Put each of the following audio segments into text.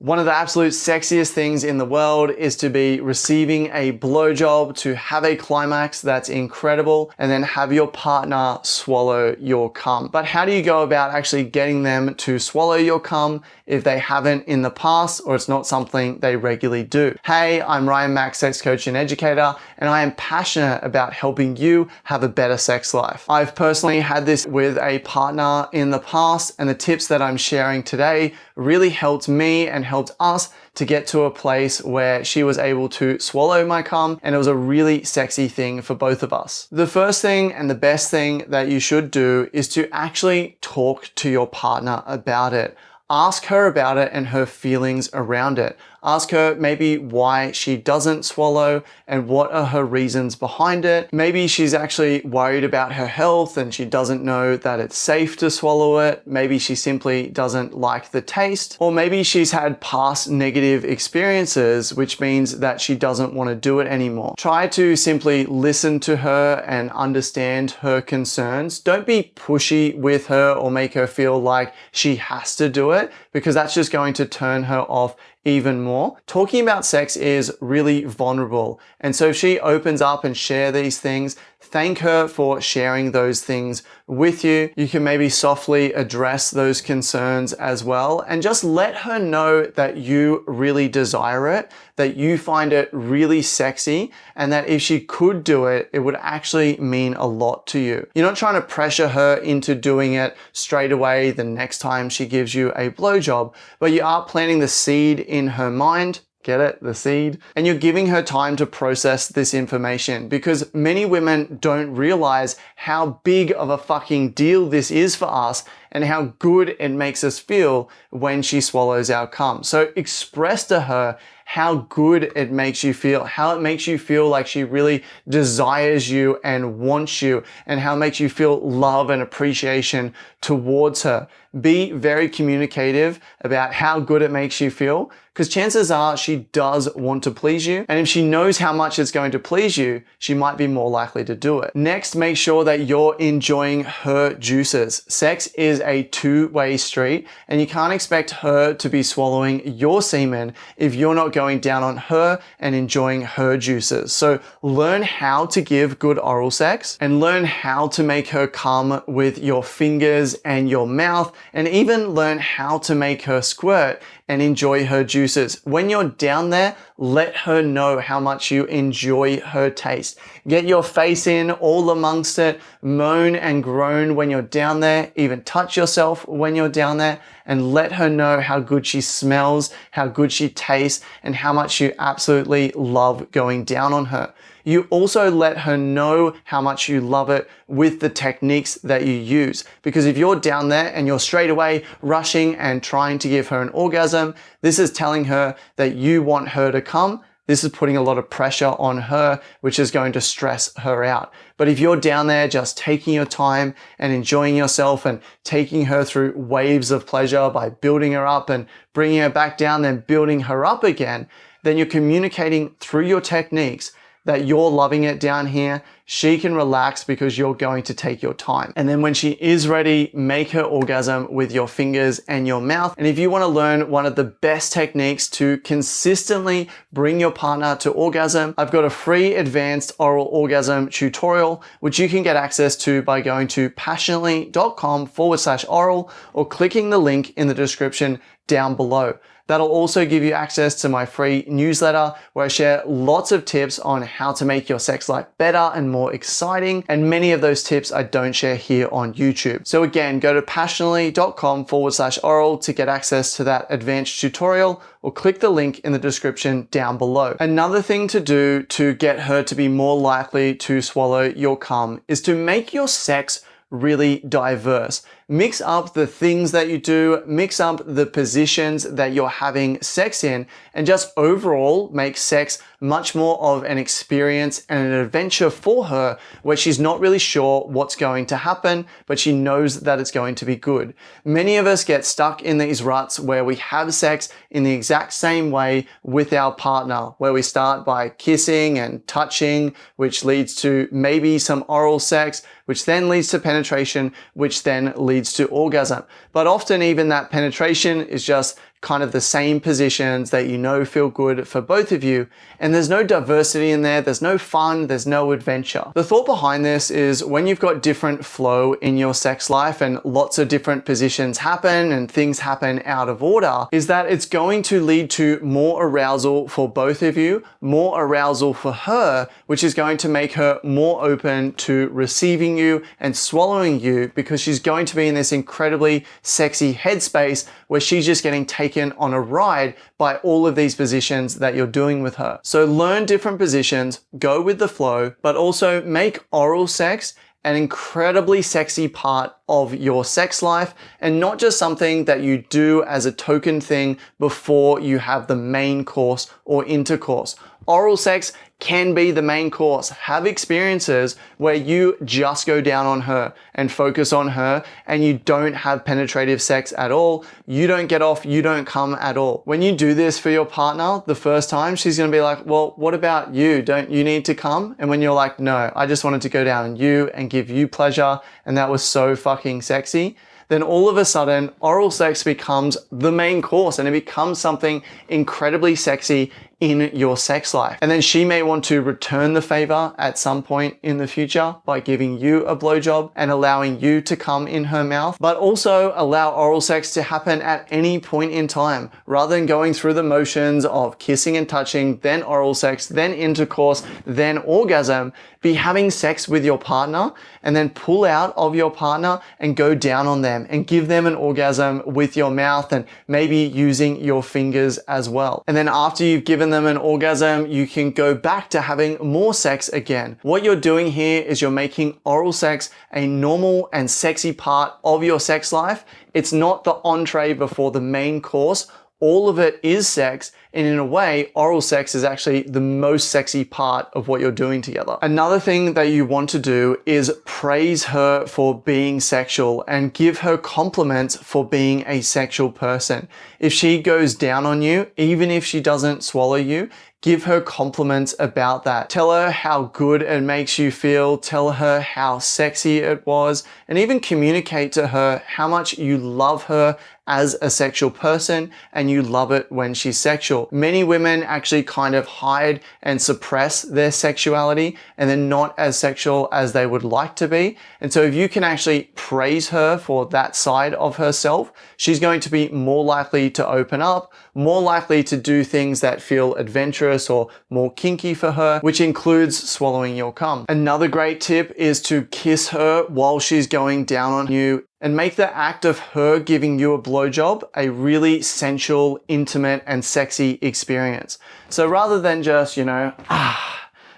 One of the absolute sexiest things in the world is to be receiving a blowjob, to have a climax that's incredible, and then have your partner swallow your cum. But how do you go about actually getting them to swallow your cum if they haven't in the past, or it's not something they regularly do? Hey, I'm Ryan Mack, sex coach and educator, and I am passionate about helping you have a better sex life. I've personally had this with a partner in the past, and the tips that I'm sharing today really helped me and helped us to get to a place where she was able to swallow my cum, and it was a really sexy thing for both of us. The first thing and the best thing that you should do is to actually talk to your partner about it. Ask her about it and her feelings around it. Ask her maybe why she doesn't swallow and what are her reasons behind it. Maybe she's actually worried about her health and she doesn't know that it's safe to swallow it. Maybe she simply doesn't like the taste. Or maybe she's had past negative experiences, which means that she doesn't want to do it anymore. Try to simply listen to her and understand her concerns. Don't be pushy with her or make her feel like she has to do it, because that's just going to turn her off even more. Talking about sex is really vulnerable. And so if she opens up and share these things, thank her for sharing those things with you. You can maybe softly address those concerns as well, and just let her know that you really desire it, that you find it really sexy, and that if she could do it, it would actually mean a lot to you. You're not trying to pressure her into doing it straight away the next time she gives you a blowjob, but you are planting the seed in her mind. Get it? The seed. And you're giving her time to process this information, because many women don't realize how big of a fucking deal this is for us and how good it makes us feel when she swallows our cum. So express to her how good it makes you feel, how it makes you feel like she really desires you and wants you, and how it makes you feel love and appreciation towards her. Be very communicative about how good it makes you feel, because chances are she does want to please you. And if she knows how much it's going to please you, she might be more likely to do it. Next, make sure that you're enjoying her juices. Sex is a two-way street, and you can't expect her to be swallowing your semen if you're not going down on her and enjoying her juices. So learn how to give good oral sex, and learn how to make her come with your fingers and your mouth, and even learn how to make her squirt and enjoy her juices. When you're down there, let her know how much you enjoy her taste. Get your face in all amongst it, moan and groan when you're down there, even touch yourself when you're down there, and let her know how good she smells, how good she tastes, and how much you absolutely love going down on her. You also let her know how much you love it with the techniques that you use. Because if you're down there and you're straight away rushing and trying to give her an orgasm, this is telling her that you want her to come. This is putting a lot of pressure on her, which is going to stress her out. But if you're down there just taking your time and enjoying yourself and taking her through waves of pleasure by building her up and bringing her back down, then building her up again, then you're communicating through your techniques that you're loving it down here. She can relax because you're going to take your time. And then when she is ready, make her orgasm with your fingers and your mouth. And if you want to learn one of the best techniques to consistently bring your partner to orgasm, I've got a free advanced oral orgasm tutorial, which you can get access to by going to passionately.com/oral or clicking the link in the description down below. That'll also give you access to my free newsletter, where I share lots of tips on how to make your sex life better and more exciting. And many of those tips I don't share here on YouTube. So again, go to passionately.com/oral to get access to that advanced tutorial, or click the link in the description down below. Another thing to do to get her to be more likely to swallow your cum is to make your sex really diverse. Mix up the things that you do, mix up the positions that you're having sex in, and just overall make sex much more of an experience and an adventure for her, where she's not really sure what's going to happen, but she knows that it's going to be good. Many of us get stuck in these ruts where we have sex in the exact same way with our partner, where we start by kissing and touching, which leads to maybe some oral sex, which then leads to penetration, which then leads to orgasm. But often even that penetration is just kind of the same positions that you know feel good for both of you. And there's no diversity in there, there's no fun, there's no adventure. The thought behind this is when you've got different flow in your sex life and lots of different positions happen and things happen out of order, is that it's going to lead to more arousal for both of you, more arousal for her, which is going to make her more open to receiving you and swallowing you, because she's going to be in this incredibly sexy headspace where she's just getting taken on a ride by all of these positions that you're doing with her. So learn different positions, go with the flow, but also make oral sex an incredibly sexy part of your sex life and not just something that you do as a token thing before you have the main course or intercourse. Oral sex can be the main course. Have experiences where you just go down on her and focus on her and you don't have penetrative sex at all. You don't get off, you don't come at all. When you do this for your partner the first time, she's gonna be like, well, what about you? Don't you need to come? And when you're like, no, I just wanted to go down on you and give you pleasure and that was so fucking sexy, then all of a sudden oral sex becomes the main course and it becomes something incredibly sexy in your sex life. And then she may want to return the favor at some point in the future by giving you a blowjob and allowing you to come in her mouth, but also allow oral sex to happen at any point in time rather than going through the motions of kissing and touching, then oral sex, then intercourse, then orgasm. Be having sex with your partner and then pull out of your partner and go down on them and give them an orgasm with your mouth and maybe using your fingers as well. And then after you've given them an orgasm, you can go back to having more sex again. What you're doing here is you're making oral sex a normal and sexy part of your sex life. It's not the entree before the main course. All of it is sex, and in a way, oral sex is actually the most sexy part of what you're doing together. Another thing that you want to do is praise her for being sexual and give her compliments for being a sexual person. If she goes down on you, even if she doesn't swallow you, give her compliments about that. Tell her how good it makes you feel. Tell her how sexy it was, and even communicate to her how much you love her as a sexual person and you love it when she's sexual. Many women actually kind of hide and suppress their sexuality and they're not as sexual as they would like to be. And so if you can actually praise her for that side of herself, she's going to be more likely to open up, more likely to do things that feel adventurous or more kinky for her, which includes swallowing your cum. Another great tip is to kiss her while she's going down on you and make the act of her giving you a blowjob a really sensual, intimate, and sexy experience. So rather than just,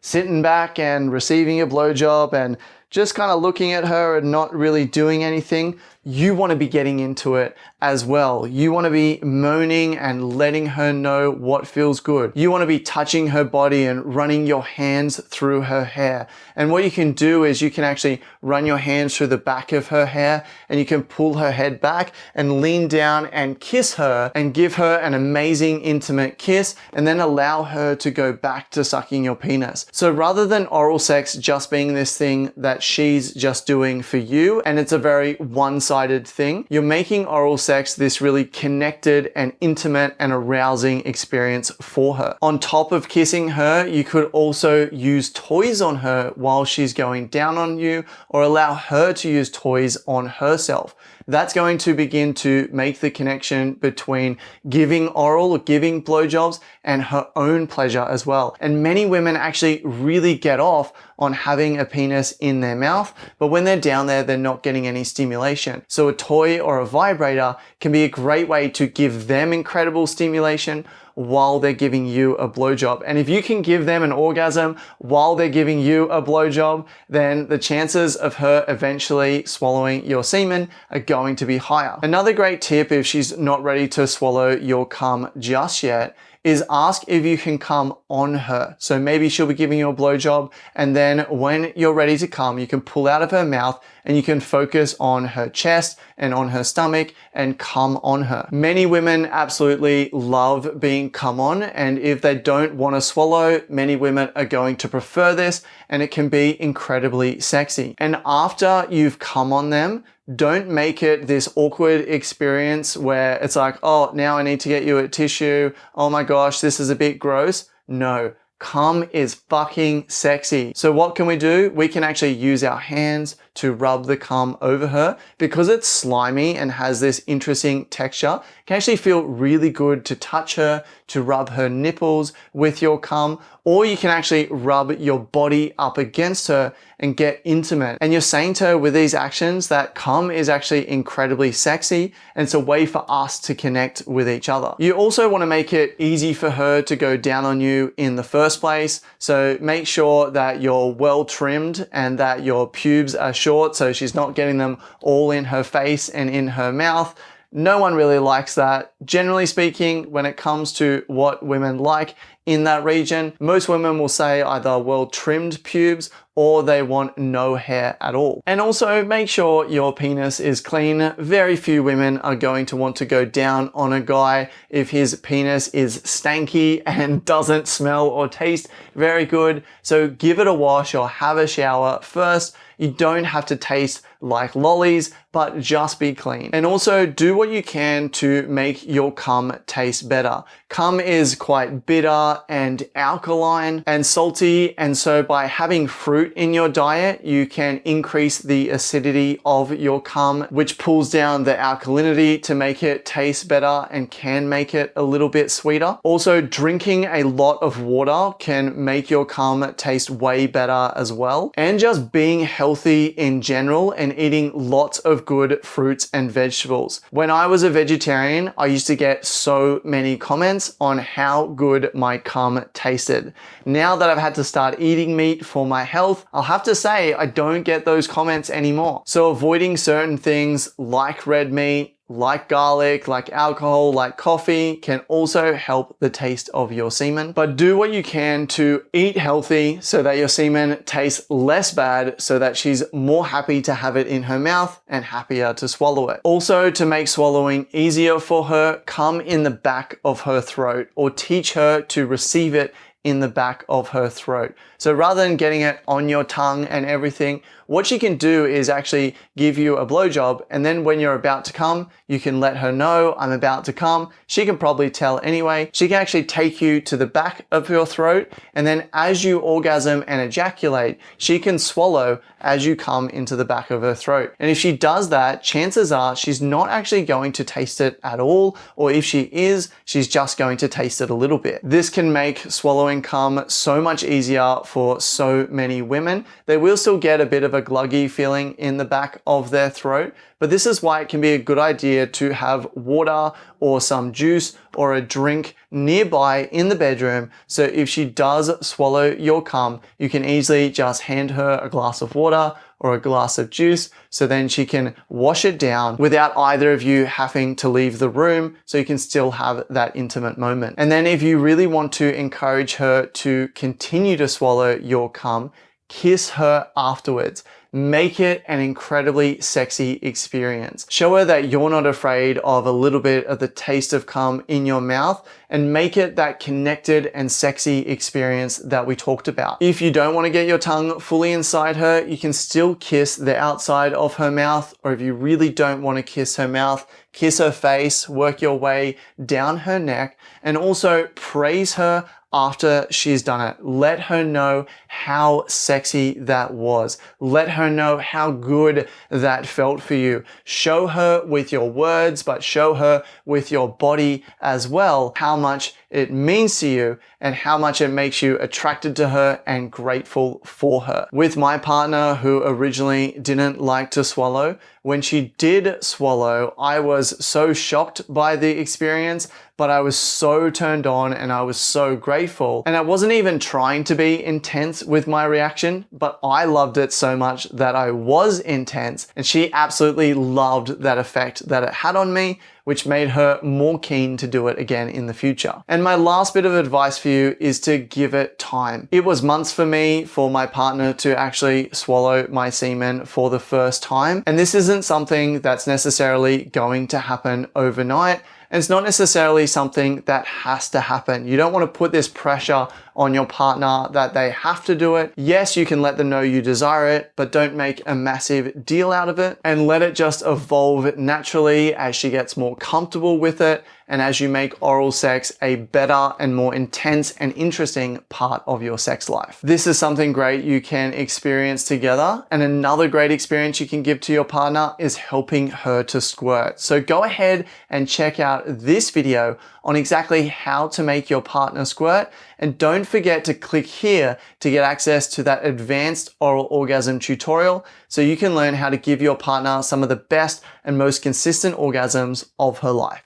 sitting back and receiving a blowjob and just kind of looking at her and not really doing anything, you want to be getting into it as well. You want to be moaning and letting her know what feels good. You want to be touching her body and running your hands through her hair. And what you can do is you can actually run your hands through the back of her hair and you can pull her head back and lean down and kiss her and give her an amazing intimate kiss and then allow her to go back to sucking your penis. So rather than oral sex just being this thing that she's just doing for you and it's a very one-sided thing, you're making oral sex this really connected and intimate and arousing experience for her. On top of kissing her, you could also use toys on her while she's going down on you or allow her to use toys on herself. That's going to begin to make the connection between giving oral or giving blowjobs and her own pleasure as well. And many women actually really get off on having a penis in their mouth, but when they're down there, they're not getting any stimulation. So a toy or a vibrator can be a great way to give them incredible stimulation while they're giving you a blowjob. And if you can give them an orgasm while they're giving you a blowjob, then the chances of her eventually swallowing your semen are going to be higher. Another great tip if she's not ready to swallow your cum just yet is ask if you can come on her. So maybe she'll be giving you a blowjob and then when you're ready to come, you can pull out of her mouth and you can focus on her chest and on her stomach and come on her. Many women absolutely love being come on, and if they don't want to swallow, many women are going to prefer this and it can be incredibly sexy. And after you've come on them, Don't make it this awkward experience where it's like, oh, now I need to get you a tissue. Oh my gosh, this is a bit gross. No. Cum is fucking sexy. So what can we do? We can actually use our hands to rub the cum over her. Because it's slimy and has this interesting texture, it can actually feel really good to touch her, to rub her nipples with your cum, or you can actually rub your body up against her and get intimate. And you're saying to her with these actions that cum is actually incredibly sexy and it's a way for us to connect with each other. You also want to make it easy for her to go down on you in the first place. So make sure that you're well trimmed and that your pubes are short so she's not getting them all in her face and in her mouth. No one really likes that. Generally speaking, when it comes to what women like in that region, most women will say either well-trimmed pubes or they want no hair at all. And also make sure your penis is clean. Very few women are going to want to go down on a guy if his penis is stanky and doesn't smell or taste very good. So give it a wash or have a shower first. You don't have to taste like lollies, but just be clean. And also do what you can to make your cum taste better. Cum is quite bitter and alkaline and salty, and so by having fruit in your diet, you can increase the acidity of your cum, which pulls down the alkalinity to make it taste better and can make it a little bit sweeter. Also, drinking a lot of water can make your cum taste way better as well. And just being healthy in general and eating lots of good fruits and vegetables. When I was a vegetarian, I used to get so many comments on how good my cum tasted. Now that I've had to start eating meat for my health, I'll have to say I don't get those comments anymore. So avoiding certain things like red meat, like garlic, like alcohol, like coffee can also help the taste of your semen. But do what you can to eat healthy so that your semen tastes less bad, so that she's more happy to have it in her mouth and happier to swallow it. Also, to make swallowing easier for her, come in the back of her throat or teach her to receive it in the back of her throat. So rather than getting it on your tongue and everything, what she can do is actually give you a blowjob, and then when you're about to come, you can let her know, I'm about to come. She can probably tell anyway. She can actually take you to the back of your throat, and then as you orgasm and ejaculate, she can swallow as you come into the back of her throat. And if she does that, chances are she's not actually going to taste it at all, or if she is, she's just going to taste it a little bit. This can make swallowing cum so much easier for so many women. They will still get a bit of a gluggy feeling in the back of their throat, but this is why it can be a good idea to have water or some juice or a drink nearby in the bedroom. So if she does swallow your cum, you can easily just hand her a glass of water or a glass of juice, so then she can wash it down without either of you having to leave the room, so you can still have that intimate moment. And then if you really want to encourage her to continue to swallow your cum, kiss her afterwards. Make it an incredibly sexy experience. Show her that you're not afraid of a little bit of the taste of cum in your mouth, and make it that connected and sexy experience that we talked about. If you don't want to get your tongue fully inside her, you can still kiss the outside of her mouth, or if you really don't want to kiss her mouth, kiss her face, work your way down her neck, and also praise her after she's done it. Let her know how sexy that was. Let her know how good that felt for you. Show her with your words, but show her with your body as well how much it means to you and how much it makes you attracted to her and grateful for her. With my partner, who originally didn't like to swallow, when she did swallow, I was so shocked by the experience, but I was so turned on and I was so grateful. And I wasn't even trying to be intense with my reaction, but I loved it so much that I was intense, and she absolutely loved that effect that it had on me, which made her more keen to do it again in the future. And my last bit of advice for you is to give it time. It was months for me for my partner to actually swallow my semen for the first time. And this isn't something that's necessarily going to happen overnight. And it's not necessarily something that has to happen. You don't want to put this pressure on your partner that they have to do it. Yes, you can let them know you desire it, but don't make a massive deal out of it, and let it just evolve naturally as she gets more comfortable with it and as you make oral sex a better and more intense and interesting part of your sex life. This is something great you can experience together. And another great experience you can give to your partner is helping her to squirt. So go ahead and check out this video on exactly how to make your partner squirt. And don't forget to click here to get access to that advanced oral orgasm tutorial so you can learn how to give your partner some of the best and most consistent orgasms of her life.